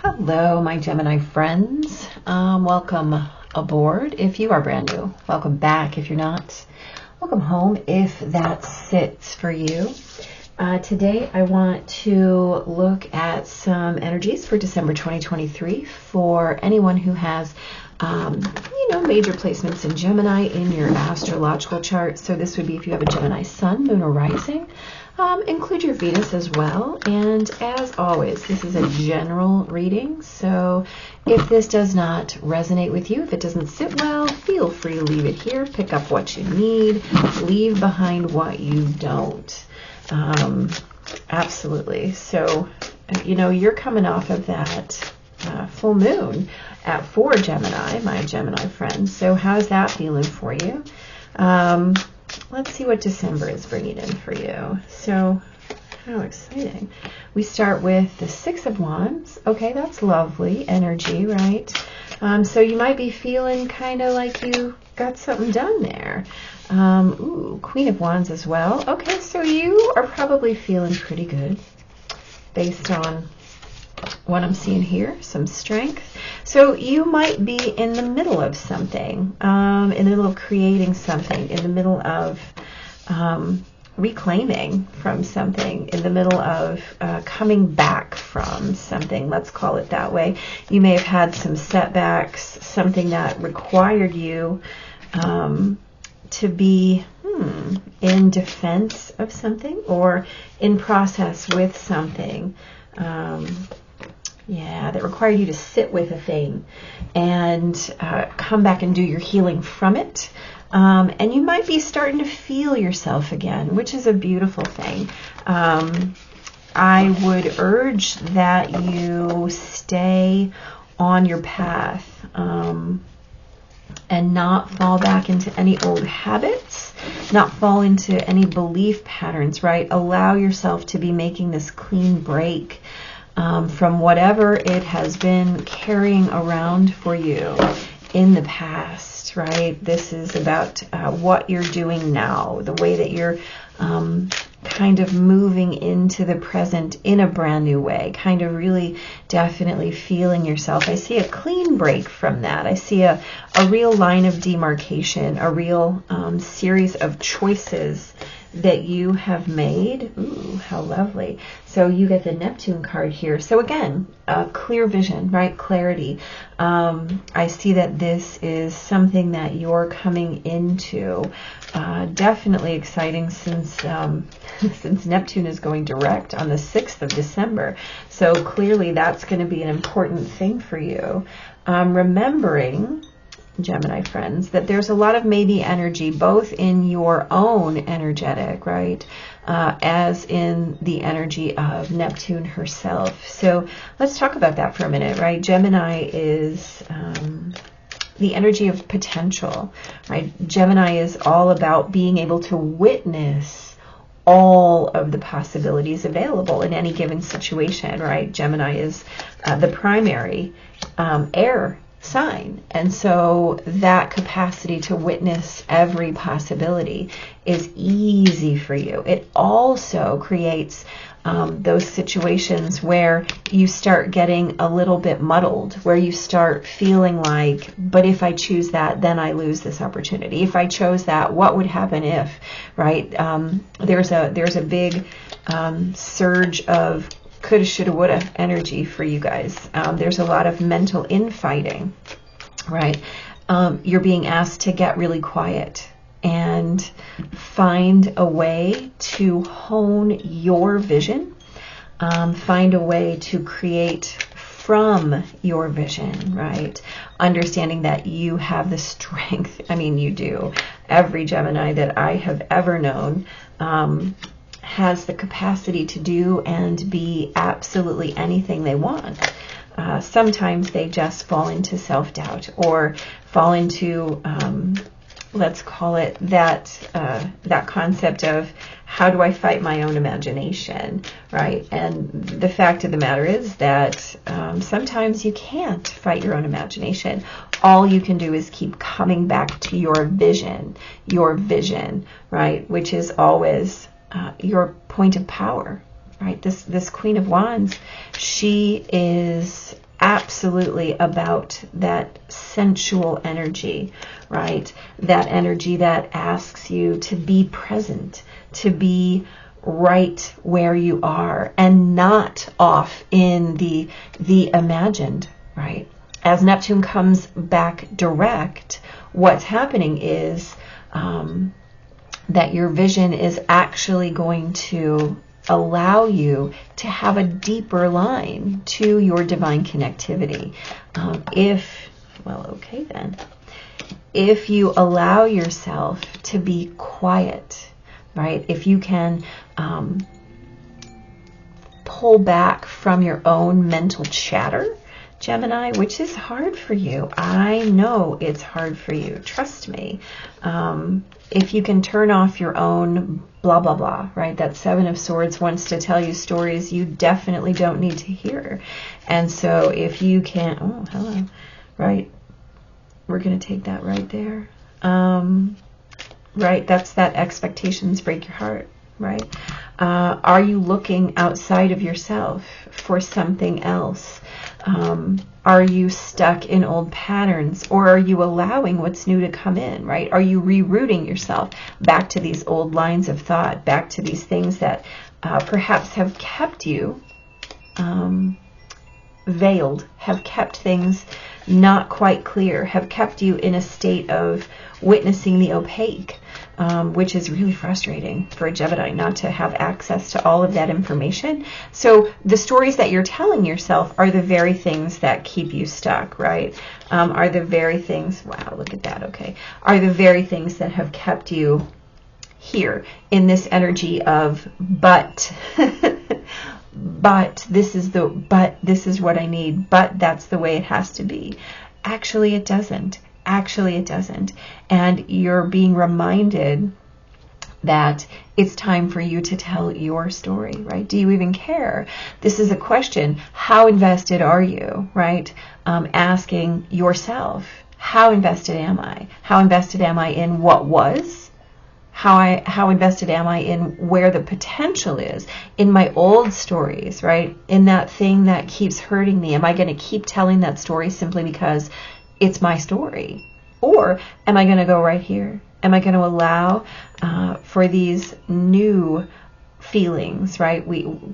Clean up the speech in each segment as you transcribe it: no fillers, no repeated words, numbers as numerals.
Hello, my Gemini friends. Welcome aboard if you are brand new. Welcome back if you're not. Welcome home if that sits for you. Today I want to look at some energies for December 2023 for anyone who has major placements in Gemini in your astrological chart. So this would be if you have a Gemini sun, moon, or rising. Include your Venus as well. And as always, this is a general reading. So if this does not resonate with you, if it doesn't sit well, feel free to leave it here. Pick up what you need. Leave behind what you don't. Absolutely. So, you're coming off of that full moon at 4 Gemini, my Gemini friends. So how's that feeling for you? Let's see what December is bringing in for you. So how exciting. We start with the 6 of Wands. Okay, that's lovely energy, right? So you might be feeling kind of like you got something done there. Queen of Wands as well. Okay, so you are probably feeling pretty good based on what I'm seeing here, some strength. So you might be in the middle of something, in the middle of creating something, in the middle of reclaiming from something, in the middle of coming back from something, let's call it that way. You may have had some setbacks, something that required you to be in defense of something or in process with something. That required you to sit with a thing and come back and do your healing from it. And you might be starting to feel yourself again, which is a beautiful thing. I would urge that you stay on your path and not fall back into any old habits, not fall into any belief patterns, right? Allow yourself to be making this clean break from whatever it has been carrying around for you in the past, right? This is about what you're doing now, the way that you're kind of moving into the present in a brand new way, kind of really definitely feeling yourself. I see a clean break from that. I see a real line of demarcation, a real series of choices that you have made. Ooh, how lovely. So you get the Neptune card here. So again, clear vision, right? Clarity. I see that this is something that you're coming into. Definitely exciting since Neptune is going direct on the 6th of December. So clearly that's going to be an important thing for you. Remembering, Gemini friends, that there's a lot of maybe energy both in your own energetic, right, as in the energy of Neptune herself. So let's talk about that for a minute, right? Gemini is the energy of potential, right? Gemini is all about being able to witness all of the possibilities available in any given situation, right? Gemini is the primary air sign, and so that capacity to witness every possibility is easy for you. It also creates those situations where you start getting a little bit muddled, where you start feeling like, but if I choose that, then I lose this opportunity. If I chose that, what would happen if, right? There's a big surge of coulda, shoulda, woulda energy for you guys. There's a lot of mental infighting, right? You're being asked to get really quiet and find a way to hone your vision, find a way to create from your vision, right? Understanding that you have the strength. I mean, you do. Every Gemini that I have ever known has the capacity to do and be absolutely anything they want. Sometimes they just fall into self-doubt or fall into, let's call it that concept of how do I fight my own imagination, right? And the fact of the matter is that sometimes you can't fight your own imagination. All you can do is keep coming back to your vision, right? Which is always your point of power, right? This Queen of Wands, she is absolutely about that sensual energy, right? That energy that asks you to be present, to be right where you are, and not off in the imagined, right? As Neptune comes back direct, what's happening is that your vision is actually going to allow you to have a deeper line to your divine connectivity. If you allow yourself to be quiet, right? If you can pull back from your own mental chatter, Gemini, which is hard for you. I know it's hard for you. Trust me. If you can turn off your own blah, blah, blah, right? That Seven of Swords wants to tell you stories you definitely don't need to hear. And so if you can, oh, hello, right? We're going to take that right there. Right? That's that expectations break your heart, right? Are you looking outside of yourself for something else? Are you stuck in old patterns, or are you allowing what's new to come in, right? Are you rerouting yourself back to these old lines of thought, back to these things that perhaps have kept you veiled, have kept things not quite clear, have kept you in a state of witnessing the opaque, which is really frustrating for a Gemini not to have access to all of that information. So the stories that you're telling yourself are the very things that keep you stuck, right? Are the very things, wow, look at that, okay, are the very things that have kept you here in this energy of but but this is what I need, but that's the way it has to be. Actually it doesn't. Actually it doesn't. And you're being reminded that it's time for you to tell your story, right? Do you even care? This is a question. How invested are you, right? Asking yourself, how invested am I? How invested am I in what was? How invested am I in where the potential is, in my old stories, right? In that thing that keeps hurting me. Am I going to keep telling that story simply because it's my story? Or am I going to go right here? Am I going to allow for these new feelings, right?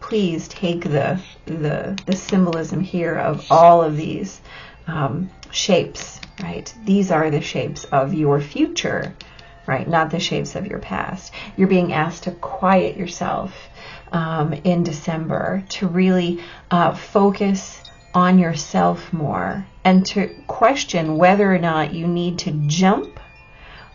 Please take the symbolism here of all of these shapes, right? These are the shapes of your future, right? Not the shapes of your past. You're being asked to quiet yourself in December, to really focus on yourself more, and to question whether or not you need to jump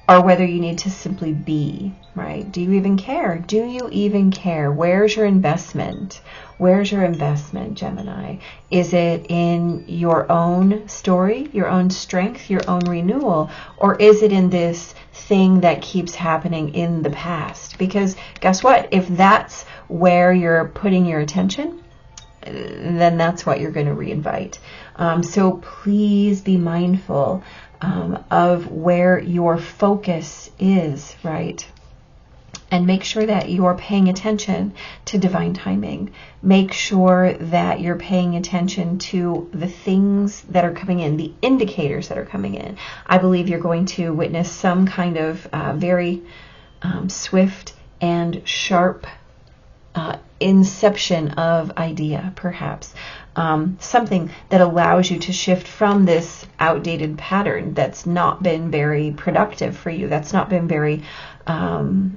or whether you need to simply be, right? Do you even care? Do you even care? Where's your investment? Where's your investment, Gemini? Is it in your own story, your own strength, your own renewal, or is it in this thing that keeps happening in the past? Because guess what? If that's where you're putting your attention, then that's what you're going to reinvite. So please be mindful of where your focus is, right? And make sure that you're paying attention to divine timing. Make sure that you're paying attention to the things that are coming in, the indicators that are coming in. I believe you're going to witness some kind of very swift and sharp inception of idea, perhaps. Something that allows you to shift from this outdated pattern that's not been very productive for you, that's not been very, I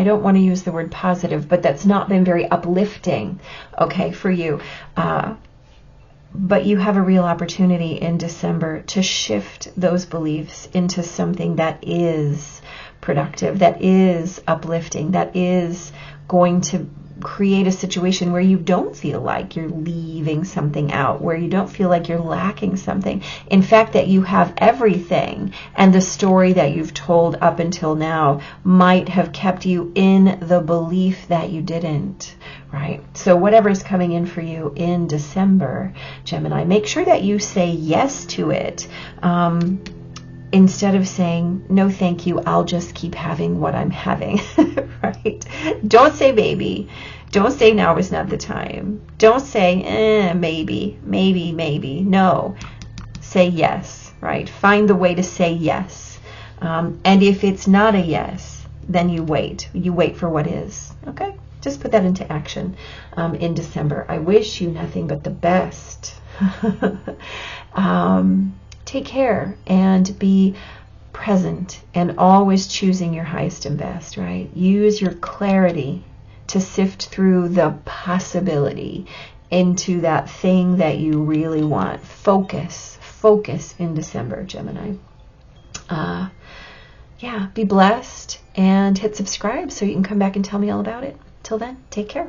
don't want to use the word positive, but that's not been very uplifting, okay, for you. But you have a real opportunity in December to shift those beliefs into something that is productive, that is uplifting, that is going to create a situation where you don't feel like you're leaving something out, where you don't feel like you're lacking something. In fact, that you have everything, and the story that you've told up until now might have kept you in the belief that you didn't, right? So whatever's coming in for you in December, Gemini, make sure that you say yes to it. Instead of saying, no, thank you, I'll just keep having what I'm having, right? Don't say maybe. Don't say now is not the time. Don't say, maybe. No. Say yes, right? Find the way to say yes. And if it's not a yes, then you wait. You wait for what is. Okay? Just put that into action in December. I wish you nothing but the best. Take care and be present and always choosing your highest and best, right? Use your clarity to sift through the possibility into that thing that you really want. Focus in December, Gemini. Yeah, be blessed and hit subscribe so you can come back and tell me all about it. Till then, take care.